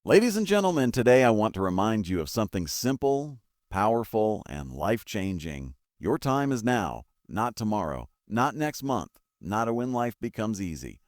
Ladies and gentlemen, today I want to remind you of something simple, powerful, and life-changing. Your time is now, not tomorrow, not next month, not when life becomes easy.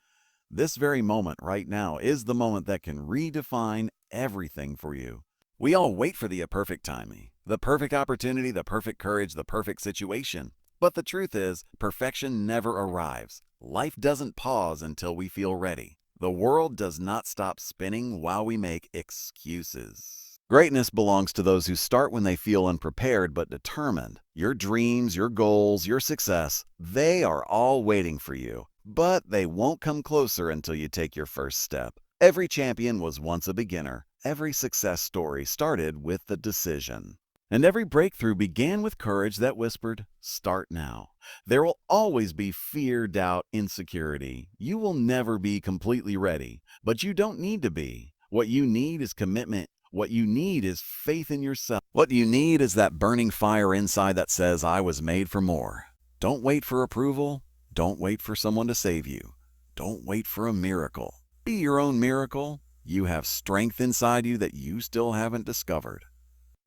This very moment right now is the moment that can redefine everything for you. We all wait for the perfect timing, the perfect opportunity, the perfect courage, the perfect situation. But the truth is, perfection never arrives. Life doesn't pause until we feel ready. The world does not stop spinning while we make excuses. Greatness belongs to those who start when they feel unprepared but determined. Your dreams, your goals, your success, they are all waiting for you. But they won't come closer until you take your first step. Every champion was once a beginner. Every success story started with the decision. And every breakthrough began with courage that whispered, "Start now." There will always be fear, doubt, insecurity. You will never be completely ready, but you don't need to be. What you need is commitment. What you need is faith in yourself. What you need is that burning fire inside that says, "I was made for more." Don't wait for approval. Don't wait for someone to save you. Don't wait for a miracle. Be your own miracle. You have strength inside you that you still haven't discovered.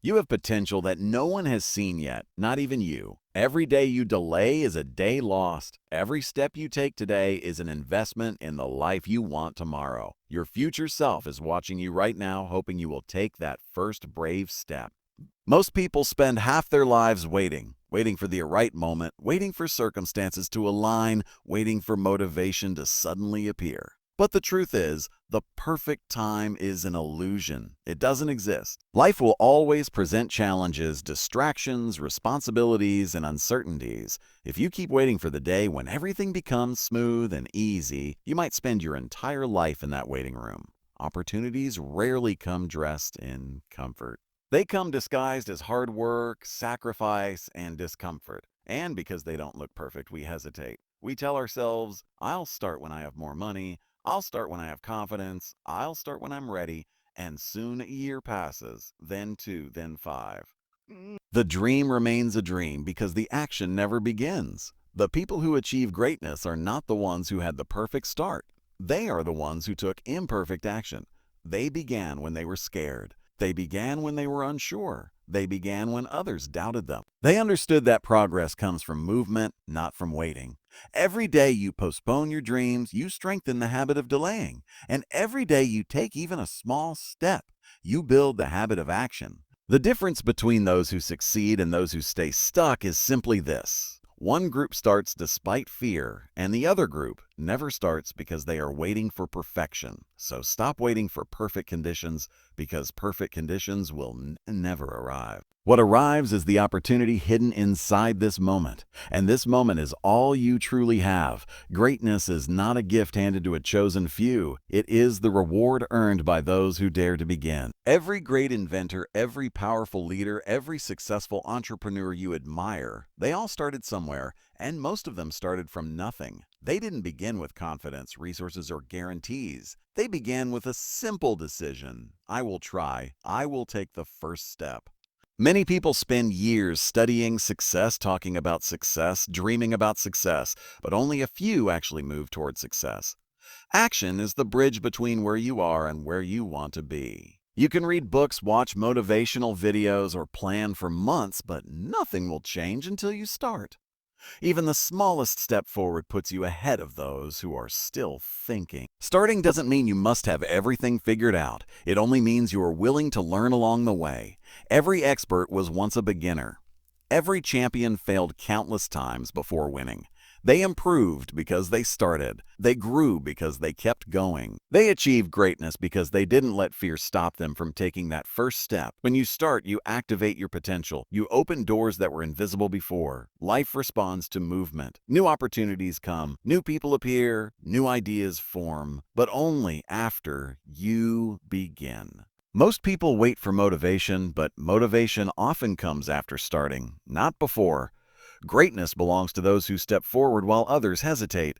You have potential that no one has seen yet, not even you. Every day you delay is a day lost. Every step you take today is an investment in the life you want tomorrow. Your future self is watching you right now, hoping you will take that first brave step. Most people spend half their lives waiting for the right moment, waiting for circumstances to align, waiting for motivation to suddenly appear. But the truth is, the perfect time is an illusion. It doesn't exist. Life will always present challenges, distractions, responsibilities, and uncertainties. If you keep waiting for the day when everything becomes smooth and easy, you might spend your entire life in that waiting room. Opportunities rarely come dressed in comfort. They come disguised as hard work, sacrifice, and discomfort. And because they don't look perfect, we hesitate. We tell ourselves, "I'll start when I have more money. I'll start when I have confidence. I'll start when I'm ready." And soon a year passes, then two, then five. The dream remains a dream because the action never begins. The people who achieve greatness are not the ones who had the perfect start. They are the ones who took imperfect action. They began when they were scared. They began when they were unsure. They began when others doubted them. They understood that progress comes from movement, not from waiting. Every day you postpone your dreams, you strengthen the habit of delaying. And every day you take even a small step, you build the habit of action. The difference between those who succeed and those who stay stuck is simply this. One group starts despite fear, and the other group never starts because they are waiting for perfection. So stop waiting for perfect conditions, because perfect conditions will never arrive. What arrives is the opportunity hidden inside this moment, and this moment is all you truly have. Greatness is not a gift handed to a chosen few. It is the reward earned by those who dare to begin. Every great inventor, every powerful leader, every successful entrepreneur you admire, they all started somewhere, and most of them started from nothing. They didn't begin with confidence, resources, or guarantees. They began with a simple decision. I will try. I will take the first step. Many people spend years studying success, talking about success, dreaming about success, but only a few actually move toward success. Action is the bridge between where you are and where you want to be. You can read books, watch motivational videos, or plan for months, but nothing will change until you start. Even the smallest step forward puts you ahead of those who are still thinking. Starting doesn't mean you must have everything figured out. It only means you are willing to learn along the way. Every expert was once a beginner. Every champion failed countless times before winning. They improved because they started. They grew because they kept going. They achieved greatness because they didn't let fear stop them from taking that first step. When you start, you activate your potential. You open doors that were invisible before. Life responds to movement. New opportunities come. New people appear. New ideas form. But only after you begin. Most people wait for motivation, but motivation often comes after starting, not before. Greatness belongs to those who step forward while others hesitate.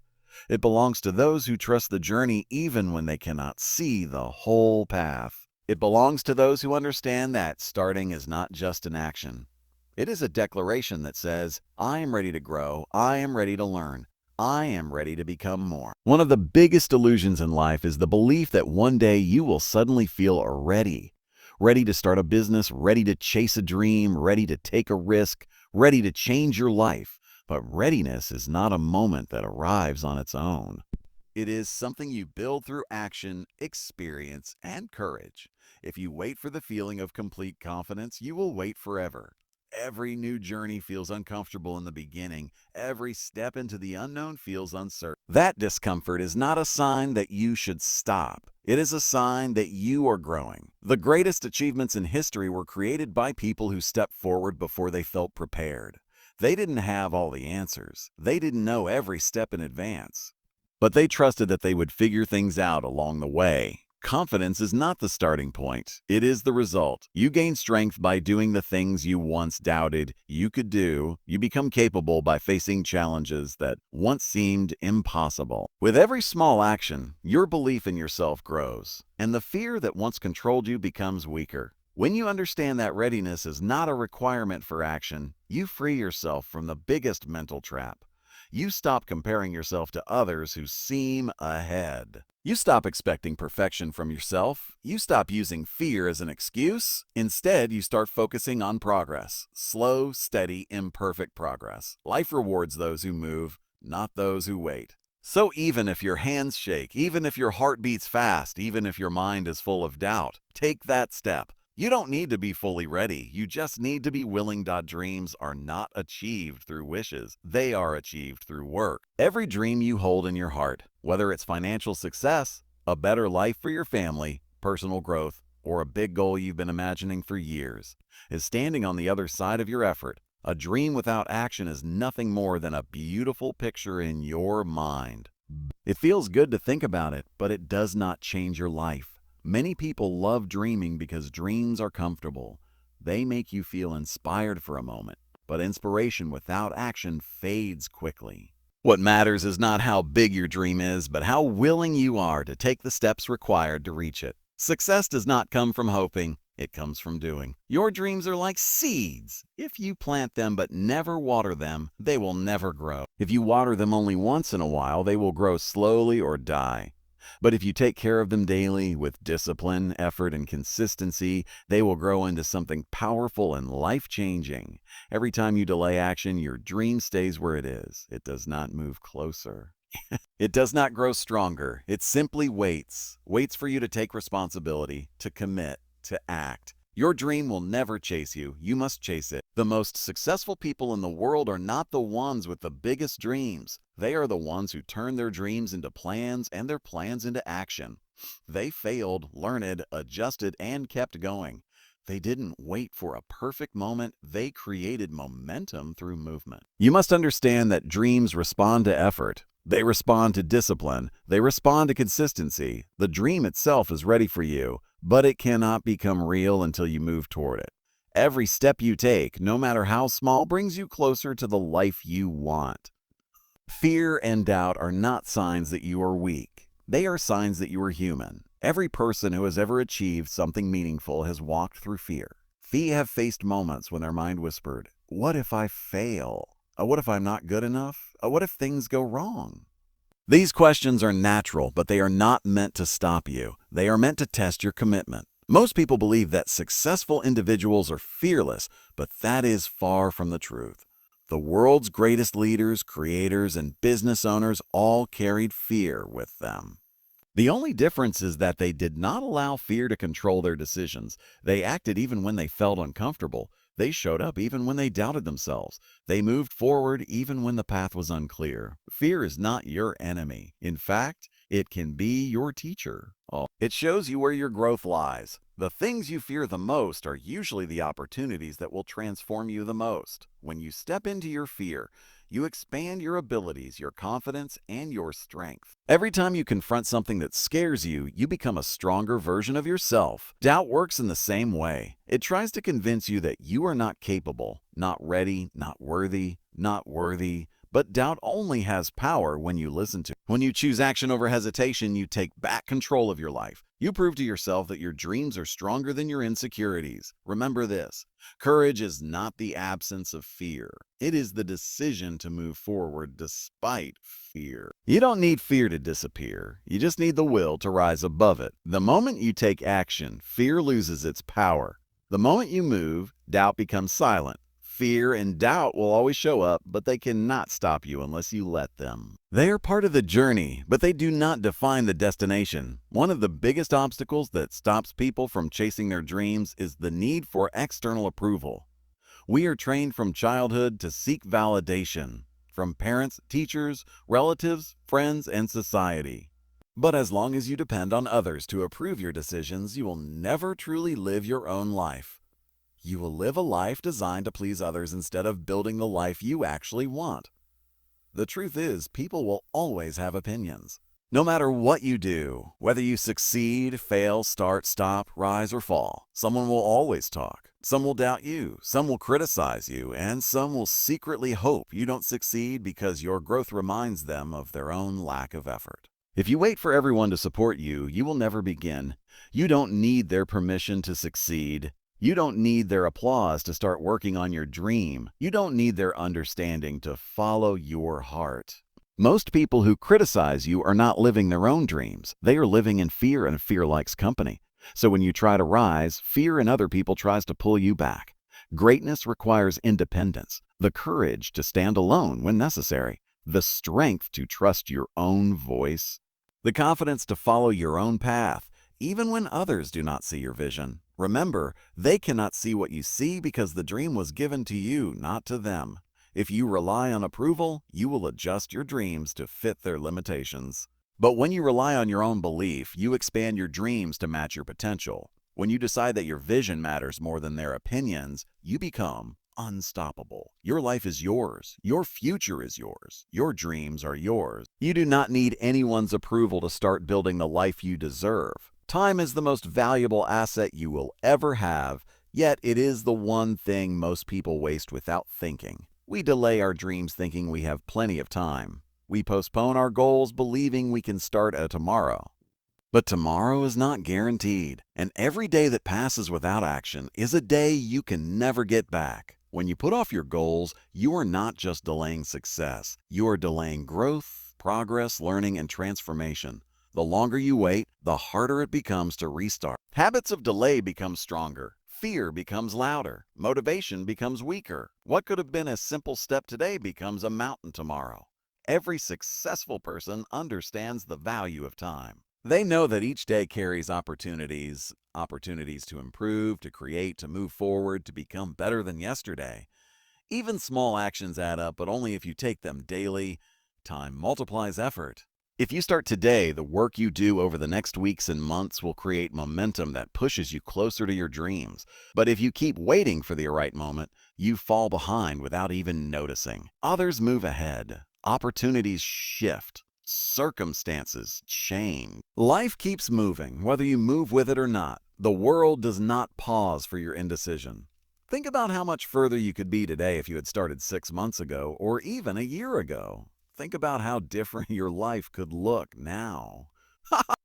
It belongs to those who trust the journey even when they cannot see the whole path. It belongs to those who understand that starting is not just an action. It is a declaration that says, "I am ready to grow, I am ready to learn. I am ready to become more. One of the biggest illusions in life is the belief that one day you will suddenly feel ready. Ready to start a business, ready to chase a dream, ready to take a risk, ready to change your life. But readiness is not a moment that arrives on its own. It is something you build through action, experience, and courage. If you wait for the feeling of complete confidence, you will wait forever. Every new journey feels uncomfortable in the beginning. Every step into the unknown feels uncertain. That discomfort is not a sign that you should stop. It is a sign that you are growing. The greatest achievements in history were created by people who stepped forward before they felt prepared. They didn't have all the answers. They didn't know every step in advance. But they trusted that they would figure things out along the way. Confidence is not the starting point. It is the result. You gain strength by doing the things you once doubted you could do. You become capable by facing challenges that once seemed impossible. With every small action, your belief in yourself grows, and the fear that once controlled you becomes weaker. When you understand that readiness is not a requirement for action, you free yourself from the biggest mental trap. You stop comparing yourself to others who seem ahead. You stop expecting perfection from yourself. You stop using fear as an excuse. Instead, you start focusing on progress. Slow, steady, imperfect progress. Life rewards those who move, not those who wait. So even if your hands shake, even if your heart beats fast, even if your mind is full of doubt, take that step. You don't need to be fully ready. You just need to be willing. Dreams are not achieved through wishes. They are achieved through work. Every dream you hold in your heart, whether it's financial success, a better life for your family, personal growth, or a big goal you've been imagining for years, is standing on the other side of your effort. A dream without action is nothing more than a beautiful picture in your mind. It feels good to think about it, but it does not change your life. Many people love dreaming because dreams are comfortable. They make you feel inspired for a moment, but inspiration without action fades quickly. What matters is not how big your dream is, but how willing you are to take the steps required to reach it. Success does not come from hoping, it comes from doing. Your dreams are like seeds. If you plant them but never water them, they will never grow. If you water them only once in a while, they will grow slowly or die. But if you take care of them daily with discipline, effort, and consistency, they will grow into something powerful and life-changing. Every time you delay action, your dream stays where it is. It does not move closer. It does not grow stronger. It simply waits. Waits for you to take responsibility, to commit, to act. Your dream will never chase you. You must chase it. The most successful people in the world are not the ones with the biggest dreams. They are the ones who turn their dreams into plans and their plans into action. They failed, learned, adjusted, and kept going. They didn't wait for a perfect moment. They created momentum through movement. You must understand that dreams respond to effort. They respond to discipline. They respond to consistency. The dream itself is ready for you, but it cannot become real until you move toward it. Every step you take, no matter how small, brings you closer to the life you want. Fear and doubt are not signs that you are weak. They are signs that you are human. Every person who has ever achieved something meaningful has walked through fear. Few have faced moments when their mind whispered, "What if I fail? What if I'm not good enough? What if things go wrong?" These questions are natural, but they are not meant to stop you. They are meant to test your commitment. Most people believe that successful individuals are fearless, but that is far from the truth. The world's greatest leaders, creators, and business owners all carried fear with them. The only difference is that they did not allow fear to control their decisions. They acted even when they felt uncomfortable. They showed up even when they doubted themselves. They moved forward even when the path was unclear. Fear is not your enemy. In fact, it can be your teacher. It shows you where your growth lies. The things you fear the most are usually the opportunities that will transform you the most. When you step into your fear, you expand your abilities, your confidence, and your strength. Every time you confront something that scares you, you become a stronger version of yourself. Doubt works in the same way. It tries to convince you that you are not capable, not ready, not worthy, but doubt only has power when you listen to it. When you choose action over hesitation, you take back control of your life. You prove to yourself that your dreams are stronger than your insecurities. Remember this: courage is not the absence of fear, it is the decision to move forward despite fear. You don't need fear to disappear, you just need the will to rise above it. The moment you take action, fear loses its power. The moment you move, doubt becomes silent. Fear and doubt will always show up, but they cannot stop you unless you let them. They are part of the journey, but they do not define the destination. One of the biggest obstacles that stops people from chasing their dreams is the need for external approval. We are trained from childhood to seek validation from parents, teachers, relatives, friends, and society. But as long as you depend on others to approve your decisions, you will never truly live your own life. You will live a life designed to please others instead of building the life you actually want. The truth is, people will always have opinions. No matter what you do, whether you succeed, fail, start, stop, rise, or fall, someone will always talk. Some will doubt you, some will criticize you, and some will secretly hope you don't succeed because your growth reminds them of their own lack of effort. If you wait for everyone to support you, you will never begin. You don't need their permission to succeed. You don't need their applause to start working on your dream. You don't need their understanding to follow your heart. Most people who criticize you are not living their own dreams. They are living in fear, and fear likes company. So when you try to rise, fear in other people tries to pull you back. Greatness requires independence, the courage to stand alone when necessary, the strength to trust your own voice, the confidence to follow your own path, even when others do not see your vision. Remember, they cannot see what you see because the dream was given to you, not to them. If you rely on approval, you will adjust your dreams to fit their limitations. But when you rely on your own belief, you expand your dreams to match your potential. When you decide that your vision matters more than their opinions, you become unstoppable. Your life is yours. Your future is yours. Your dreams are yours. You do not need anyone's approval to start building the life you deserve. Time is the most valuable asset you will ever have, yet it is the one thing most people waste without thinking. We delay our dreams thinking we have plenty of time. We postpone our goals believing we can start at tomorrow. But tomorrow is not guaranteed, and every day that passes without action is a day you can never get back. When you put off your goals, you are not just delaying success. You are delaying growth, progress, learning, and transformation. The longer you wait, the harder it becomes to restart. Habits of delay become stronger. Fear becomes louder. Motivation becomes weaker. What could have been a simple step today becomes a mountain tomorrow. Every successful person understands the value of time. They know that each day carries opportunities to improve, to create, to move forward, to become better than yesterday. Even small actions add up, but only if you take them daily. Time multiplies effort. If you start today, the work you do over the next weeks and months will create momentum that pushes you closer to your dreams. But if you keep waiting for the right moment, you fall behind without even noticing. Others move ahead. Opportunities shift. Circumstances change. Life keeps moving, whether you move with it or not. The world does not pause for your indecision. Think about how much further you could be today if you had started 6 months ago or even a year ago. Think about how different your life could look now.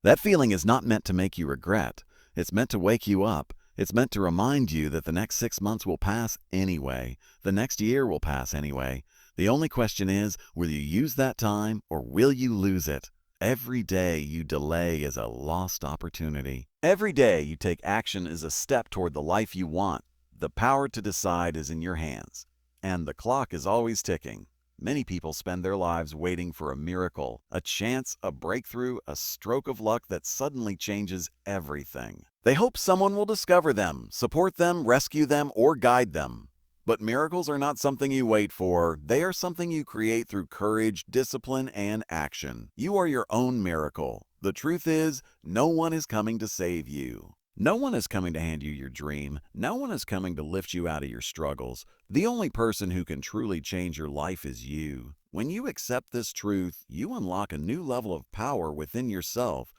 That feeling is not meant to make you regret. It's meant to wake you up. It's meant to remind you that the next 6 months will pass anyway. The next year will pass anyway. The only question is, will you use that time or will you lose it? Every day you delay is a lost opportunity. Every day you take action is a step toward the life you want. The power to decide is in your hands, and the clock is always ticking. Many people spend their lives waiting for a miracle, a chance, a breakthrough, a stroke of luck that suddenly changes everything. They hope someone will discover them, support them, rescue them, or guide them. But miracles are not something you wait for. They are something you create through courage, discipline, and action. You are your own miracle. The truth is, no one is coming to save you. No one is coming to hand you your dream. No one is coming to lift you out of your struggles. The only person who can truly change your life is you. When you accept this truth, you unlock a new level of power within yourself.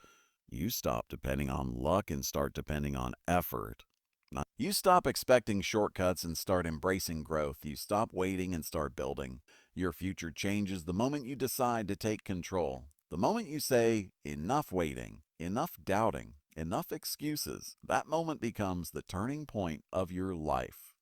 You stop depending on luck and start depending on effort. You stop expecting shortcuts and start embracing growth. You stop waiting and start building. Your future changes the moment you decide to take control. The moment you say, enough waiting, enough doubting, Enough excuses. That moment becomes the turning point of your life.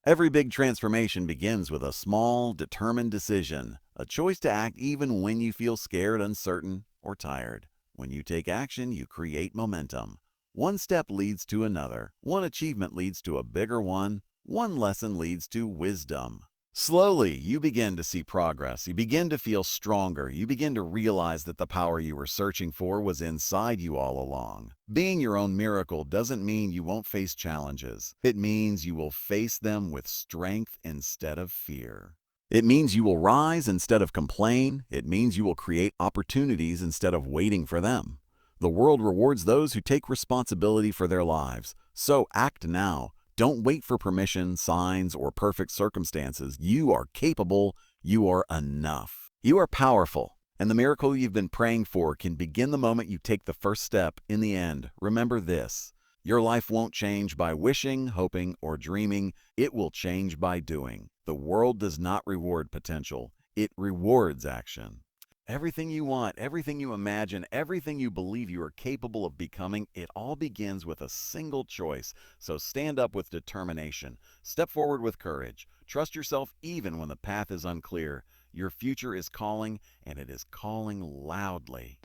Every big transformation begins with a small, determined decision, a choice to act even when you feel scared, uncertain, or tired. When you take action, you create momentum. One step leads to another. One achievement leads to a bigger one. One lesson leads to wisdom. Slowly, you begin to see progress. You begin to feel stronger. You begin to realize that the power you were searching for was inside you all along. Being your own miracle doesn't mean you won't face challenges. It means you will face them with strength instead of fear. It means you will rise instead of complain. It means you will create opportunities instead of waiting for them. The world rewards those who take responsibility for their lives. So act now. Don't wait for permission, signs, or perfect circumstances. You are capable. You are enough. You are powerful. And the miracle you've been praying for can begin the moment you take the first step. In the end, remember this: your life won't change by wishing, hoping, or dreaming. It will change by doing. The world does not reward potential. It rewards action. Everything you want, everything you imagine, everything you believe you are capable of becoming, it all begins with a single choice. So stand up with determination. Step forward with courage. Trust yourself even when the path is unclear. Your future is calling, and it is calling loudly.